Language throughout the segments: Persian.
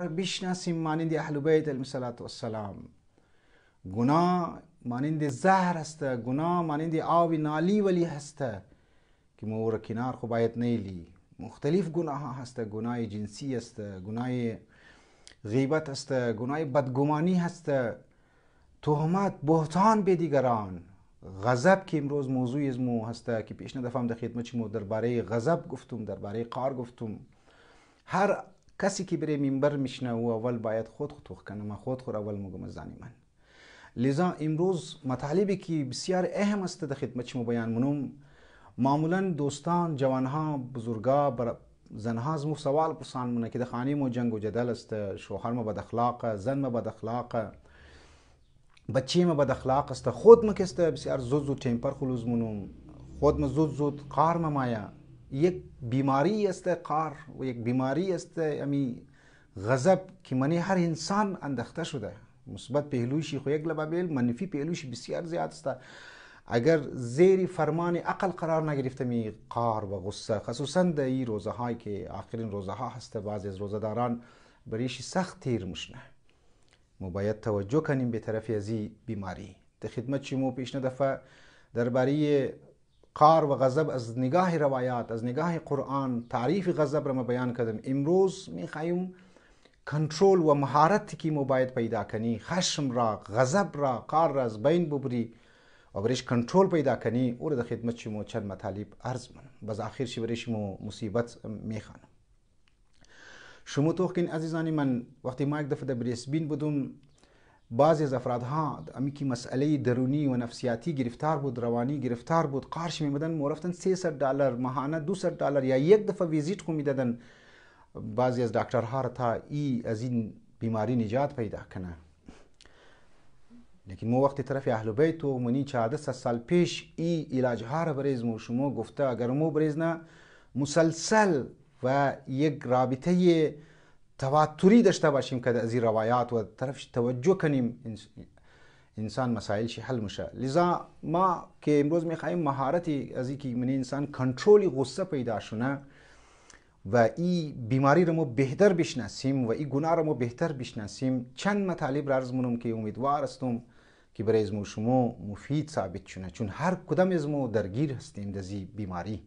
بشناسیم مانند اهل بیت علیهم السلام. گناه مانند زهر است، گناه مانند آب نالی ولی هست که ما را کنار خو باید نیلی. مختلف گناه ها هست، گناه جنسی است، گناه غیبت است، گناه بدگمانی هست، تهمت، بهتان به دیگران، غضب که امروز موضوع از مو هست که پیشنهاد دفعه در خدمت شما درباره غضب گفتم، درباره قهر گفتم. هر کسی که بره منبر میشنه و اول باید خود توخ کنه. من خود اول میگم از من. لذا امروز مطالبی که بسیار اهم است در خدمت شما بیان منم. معمولا دوستان، جوانها، بزرگا، زنها از مو سوال پرسان منه که در خانه مو جنگ و جدل است، شوهر ما بد اخلاق، زن ما بد اخلاق، بچه ما بد اخلاق است، خود ما کست بسیار زود تمپر خلوز منم، خود ما زود قهر ما مایا. یک بیماری است قهر و یک بیماری است امی غضب که منی هر انسان انداخته شده. مثبت پهلوشی خو یک لبابیل، منفی پهلوشی بسیار زیاد است. اگر زیر فرمان عقل قرار نگرفته می قهر و غصه، خصوصا در این روزه هایی که آخرین روزه ها هست، بعضی از روزه داران بریش سخت تیر مشنه. ما باید توجه کنیم به طرف از این بیماری. در خدمت شما پیشنهاد دفعه درباره قهر و غضب از نگاه روایات، از نگاه قرآن تعریف غضب را ما بیان کردم. امروز میخوایم کنترل و مهارتی که ما باید پیدا کنی، خشم را، غضب را، قهر را از بین ببری و برش کنترل پیدا کنی. او را در خدمت شما چند مطالب عرض منم. باز آخر شی برای شما مصیبت میخوانم. شما توقین عزیزانی من، وقتی ما یک دفعه در بریسبین بودم، بعضی از افرادها امی که مسئله درونی و نفسیاتی گرفتار بود، روانی گرفتار بود، قارش میمدن مورفتن $300 ماهانه، $200 یا یک دفعه ویزیت خو میدادن بعضی از دکترها را تا از این بیماری نجات پیدا کنه. لیکن ما وقتی طرف اهل بیت و منی 14 سال پیش این علاج ها را بریز مو شما گفته، اگر مو بریز نه مسلسل و یک رابطه تواتری داشته باشیم که از این روایات و طرفش توجه کنیم، انسان مسائلش حل میشه. لذا ما که امروز میخوایم مهارتی از این که من انسان کنترل غصه پیدا شونه و این بیماری رو ما بهتر بشناسیم و این گناه رو ما بهتر بشناسیم، چند مطالب را عرض منم که امیدوار هستم که برای از شما مفید ثابت شونه، چون هر کدام از ما درگیر هستیم در این بیماری.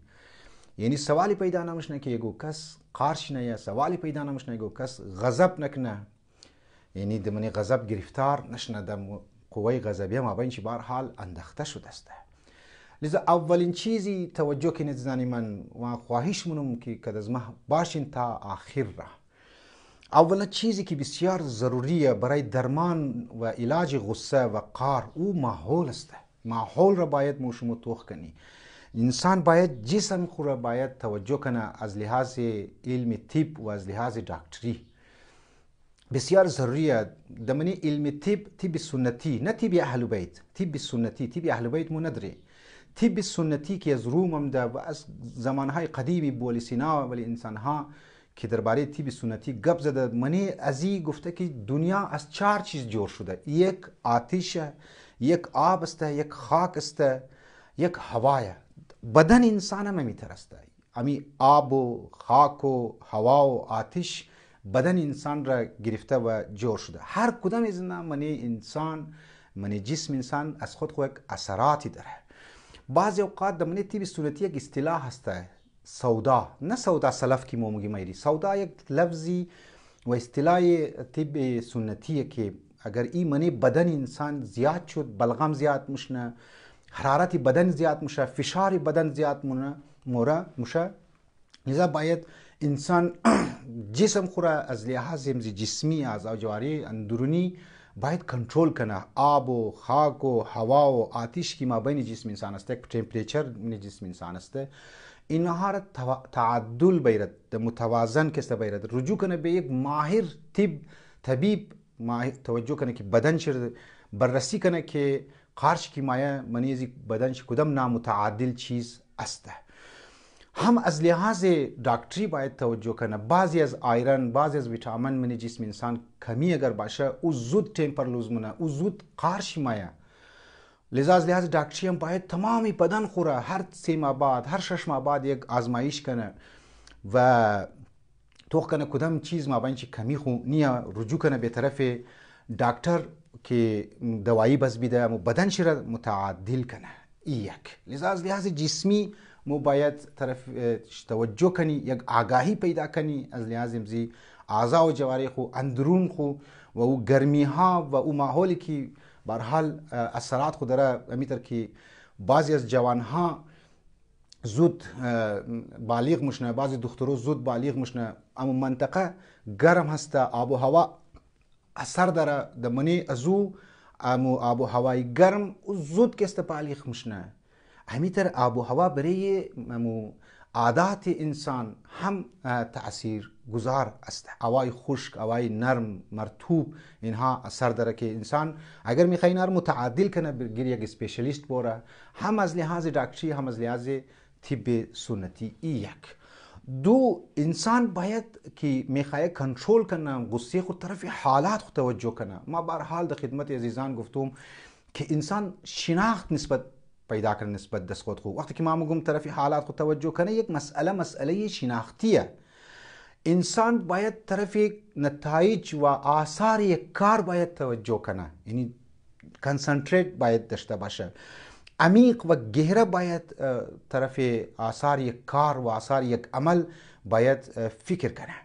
یعنی سوالی پیدا نمیشنه که یگو کس قارش نه، یا سوالی پیدا نمیشنه یگو کس غضب نکنه، یعنی دمنی غضب گرفتار نشنه، در قوه غضبیه ما بینش بار حال انداخته شده است. لذا اولین چیزی توجه کنید زنی من و خواهش منم که از ما باشین تا آخر را. اولین چیزی که بسیار ضروریه برای درمان و علاج غصه و قهر او ماحول است. ماحول را باید ما شما توخ کنی. انسان باید جسم خود را باید توجه کنه از لحاظ علم طب و از لحاظ دکتری. بسیار ضروریه دمنی علم طب سنتی، نه طب اهل بیت، طب سنتی. طب اهل بیت مو نداره. طب سنتی که از روم هم ده و از زمانهای قدیمی بولی سینا ولی انسانها که درباره طب سنتی گپ زده، منی ازی گفته که دنیا از 4 چیز جور شده. یک آتش، یک آب است، یک خاک است، یک هوای. بدن انسان هم میتر است. امی آب و خاک و هوا و آتش بدن انسان را گرفته و جور شده. هر کدام از اینا منی انسان، منی جسم انسان از خود یک اثراتی داره. بعضی اوقات در منی طب سنتی یک اصطلاح هست، سودا. نه سودا سلف کی ما میگیم ایری. سودا یک لفظی و اصطلاح طب سنتیه که اگر این منی بدن انسان زیاد شد، بلغم زیاد مشنه، حرارت بدن زیاد مشه، فشار بدن زیاد مشه، لذا باید انسان جسم خورا از لحاظ جسمی، از جواری اندرونی باید کنترل کنه. آب و خاک و هوا و آتش که ما بین جسم انسان است، یک تمپریچر من جسم انسان است، اینها را تعادل باید متوازن کسته باید رجوع کنه به یک ماهر طبیب ماهر، توجه کنه که بدن شد بررسی کنه که قارش کی مایه منیزی بدنش کدام نامتعادل چیز است. هم از لحاظ دکتری باید توجه کنه. بعضی از آیرن، بعضی از ویتامین من جسم انسان کمی اگر باشه او زود تمپر لوز منه، او زود قارش مایه. لذا از لحاظ دکتری هم باید تمامی بدن خوره هر 3 ماه بعد، هر 6 ماه بعد یک آزمایش کنه و توخ کنه کدام چیز ما بین چی کمی خو نیا رجوع کنه به طرف دکتر که دوایی بس بیده مو بدن شیر متعادل کنه یک. لذا از لحاظ جسمی مو باید طرف توجه کنی، یک آگاهی پیدا کنی از لحاظ امزی اعضاء و جوارح خو اندرون خو و او گرمی ها و او ماحولی که به هر حال اثرات خو داره امیتر که بعضی از جوان ها زود بالغ مشنه، بعضی دخترو زود بالغ مشنه، اما منطقه گرم هسته، آب و هوا اثر داره د منی ازو امو آب و هوای گرم و زود که است بالغ مشنه. همیتر آب و هوا برای امو عادات انسان هم تأثیر گذار است. هوای خشک، هوای نرم، مرطوب اینها اثر داره که انسان اگر میخواد اینا رو متعادل کنه بگیر یک اسپیشالیست بوره، هم از لحاظ دکتری هم از لحاظ طب سنتی. یک. دو، انسان باید که میخواه کنترل کنه غصه خود طرف حالات خود توجه کنه. ما به هر حال در خدمت عزیزان گفتم که انسان شناخت نسبت پیدا کنه نسبت دست خود خود. وقتی که ما میگم طرف حالات خود توجه کنه یک مسئله شناختیه. انسان باید طرف نتایج و آثار یک کار باید توجه کنه، یعنی کنسنتریت باید داشته باشه، عمیق و گهره باید طرف آثار یک کار و آثار یک عمل باید فکر کنه.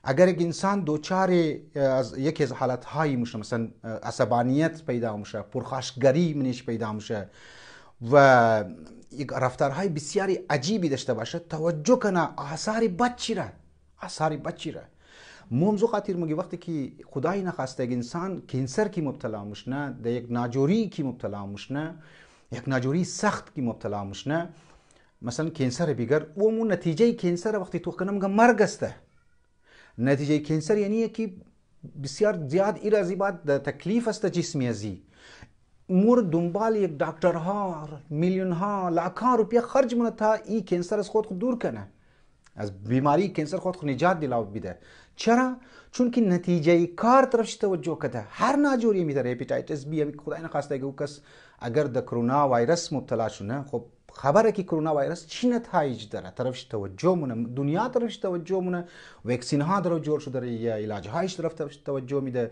اگر یک انسان دوچار از یکی از حالتهایی میشه، مثلا عصبانیت پیدا میشه، پرخاشگری منش پیدا میشه و یک رفتارهای بسیاری عجیبی داشته باشه، توجه کنه آثار بد چی را، آثار بد چی را. مومزو خاطر میگه وقتی که خدای نخواسته یک انسان کینسر کی مبتلا مشنه، در یک ناجوری کی مبتلا مشنه، یک ناجوری سخت کی مبتلا مشنه، مثلا کینسر بیگر و مو نتیجه کینسر وقتی تو کنم میگم مرگ است. نتیجه کینسر یعنی که بسیار زیاد ایرازی بعد تکلیف است جسمی ازی مور دنبال یک دکترها میلیون ها لاکها روپیه خرج مونه تا این کینسر از خود دور کنه، از بیماری کینسر خود نجات دلاو بده. چرا؟ چون که نتیجه کار طرفش توجه کده. هر ناجوری میداره، هپاتیتس بی خدای نخواسته که کس اگر د کرونا ویروس مبتلا شونه، خب خبره که کرونا ویروس چی نتایج داره، طرفش توجه مونه، دنیا طرفش توجه مونه، وکسین ها در جور شده یا علاج هایش طرف توجه میده،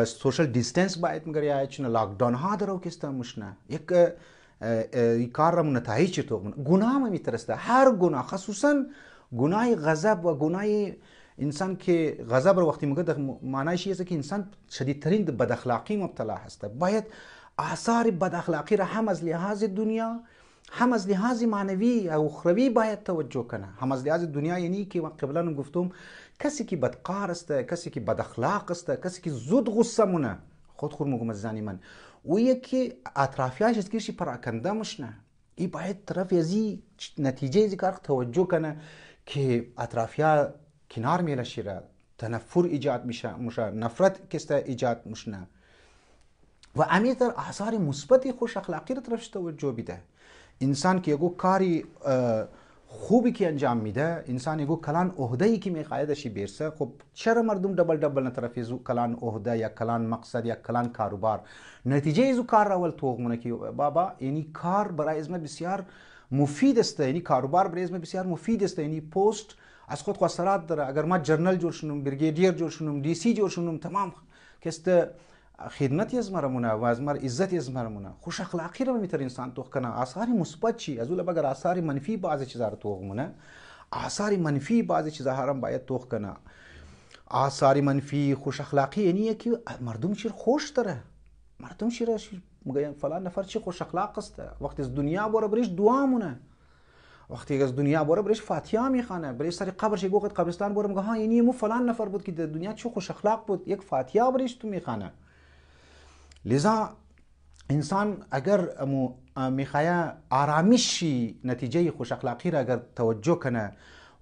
سوشال دیستنس باید مگریه، چون لاک داون ها درو کسته مشنه یک کار را نتایج تو گناه ما میترسته. هر گناه، خصوصا گناه غضب و گناه انسان که غضب رو وقتی میگه معنیش اینه که انسان شدیدترین بد اخلاقی مبتلا هست. باید آثار بد اخلاقی را هم از لحاظ دنیا هم از لحاظ معنوی و اخروی باید توجه کنه. هم از لحاظ دنیا یعنی که قبلا گفتم کسی که بدکار است، کسی که بد اخلاق است، کسی که زود غصه مونه، خود میگم از زنی من و یکی اطرافیاش است که پراکنده مشنه، این باید طرف ازی نتیجه ذکر توجه کنه که اطرافیا کنار میله شیره، تنفر ایجاد میشه، نفرت کسته ایجاد مشنه و امیتر آثار مثبت خوش اخلاقی رو طرفش توجه بیده. انسان که یگو کاری خوبی که انجام میده، انسان یگو کلان عهده‌ای که میخوایدشی بیرسه، خب چرا مردم دبل نطرف زو کلان عهده یا کلان مقصد یا کلان کاروبار نتیجه ازو کار اول توغمونه که بابا یعنی کار برای ازم بسیار مفید است، یعنی کاروبار برای ازم بسیار مفید است، یعنی پست از خود خسارات داره. اگر ما جرنل جور شونم، بریگیدیر جور شونم، دی سی جور شونم، تمام کسته خدمتی از مرمونه و از مر عزتی از مرمونه، خوش اخلاقی رو میتر انسان توخ کنه. آثار مثبت چی از اول بگر آثار منفی بعضی چیزا رو توغمونه، آثار منفی بعضی چیزا هم باید توخ کنه. آثار منفی خوش اخلاقی یعنی که مردم شیر خوش داره، مردم شیر میگن فلان نفر چی خوش اخلاق است، وقتی از دنیا بره بریش دعا مونه، وقتی از دنیا بره بریش فاتحه میخونه، بریش سر قبرش گوخت قبرستان بره میگه ها یعنی مو فلان نفر بود که در دنیا چه خوش اخلاق بود، یک فاتحه بریش تو میخونه. لذا انسان اگر میخواه آرامشی نتیجه خوش اخلاقی را اگر توجه کنه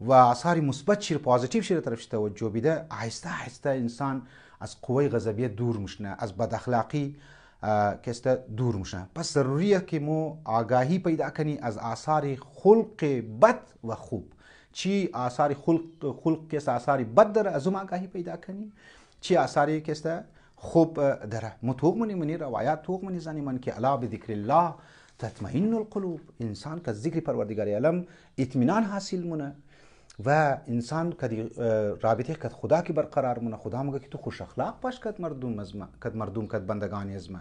و آثار مثبت شیر پوزیتیو شیر طرفش توجه بیده، آهسته آهسته انسان از قوه غضبیه دور میشنه، از بد اخلاقی کسته دور میشنه. پس ضروریه که مو آگاهی پیدا کنی از آثار خلق بد و خوب. چی آثار خلق کسته آثار بد داره از اون آگاهی پیدا کنی، چی آثاری کسته خوب داره. متوق منی روایات توق منی زنی من که الا بذکر الله تطمئن القلوب، انسان که ذکر پروردگار عالم اطمینان حاصل مونه. و انسان کدی رابطه کد خدا کی برقرار مونه، خدا میگه که تو خوش اخلاق باش کد مردم از ما، کد بندگان از ما،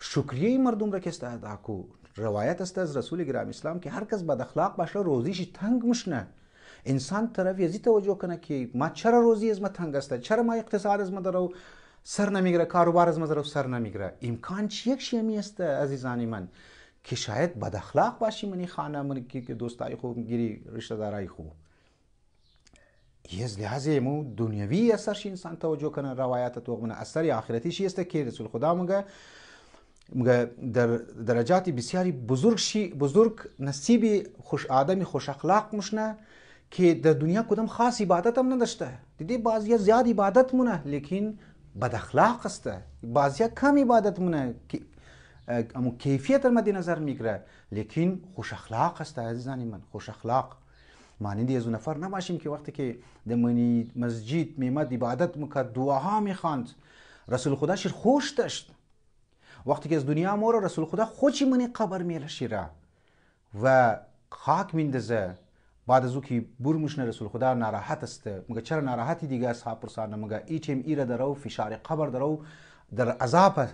شکریه مردم را که ادا کو. روایت است از رسول گرامی اسلام که هر کس بد اخلاق باشه روزیش تنگ مشنه. انسان طرف یزی توجه کنه که ما چرا روزی از ما تنگ است، چرا ما اقتصاد از ما درو سر نمیگیره، کاروبار از ما درو سر نمیگیره. امکان چی یک شیمی است عزیزانی من که شاید بد اخلاق باشی منی خانه من که دوستای خوب میگیری، رشته دارای خوب. از لحاظ مو دنیوی اثرش انسان توجه کنه. روایت تو من اثر آخرتیش است که رسول خدا میگه در درجات بسیاری بزرگ نصیب خوش آدمی خوش اخلاق مشنه که در دنیا کدام خاص عبادت هم نداشته. دیدی بعضیا زیاد عبادت مونه لیکن بد اخلاق است، بعضیا کم عبادت مونه که اما کیفیت مد نظر میگیره لیکن خوش اخلاق است. عزیزانی من خوش اخلاق مانندی از اون نفر نباشیم که وقتی که در مسجد میمد عبادت میکرد، دعاها میخواند، رسول خدا شیر خوش داشت. وقتی که از دنیا موره رسول خدا خوشی منی قبر میله شیره و خاک میندازه. بعد از او که برمشنه رسول خدا ناراحت است. میگه چرا ناراحتی؟ دیگه اصحاب پرسان میگه ایچم ایره درو فشار قبر درو در عذاب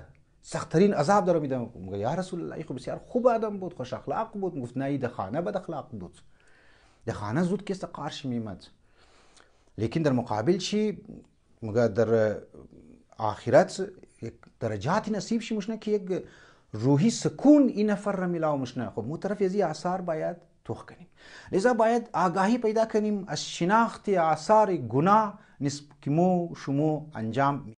سختترین عذاب درو میده. میگه یا رسول الله خو بسیار خوب آدم بود، خوش اخلاق بود. گفت نه ده خانه بد اخلاق بود، ده خانه زود که قارش میمد. لیکن در مقابل چی میگه در آخرت یک درجاتی نصیب شی مشنه که یک روحی سکون این نفر را میلاو مشنه. خب مو طرف از این آثار باید توخ کنیم. لذا باید آگاهی پیدا کنیم از شناخت آثار گناه نسبت که مو شمو انجام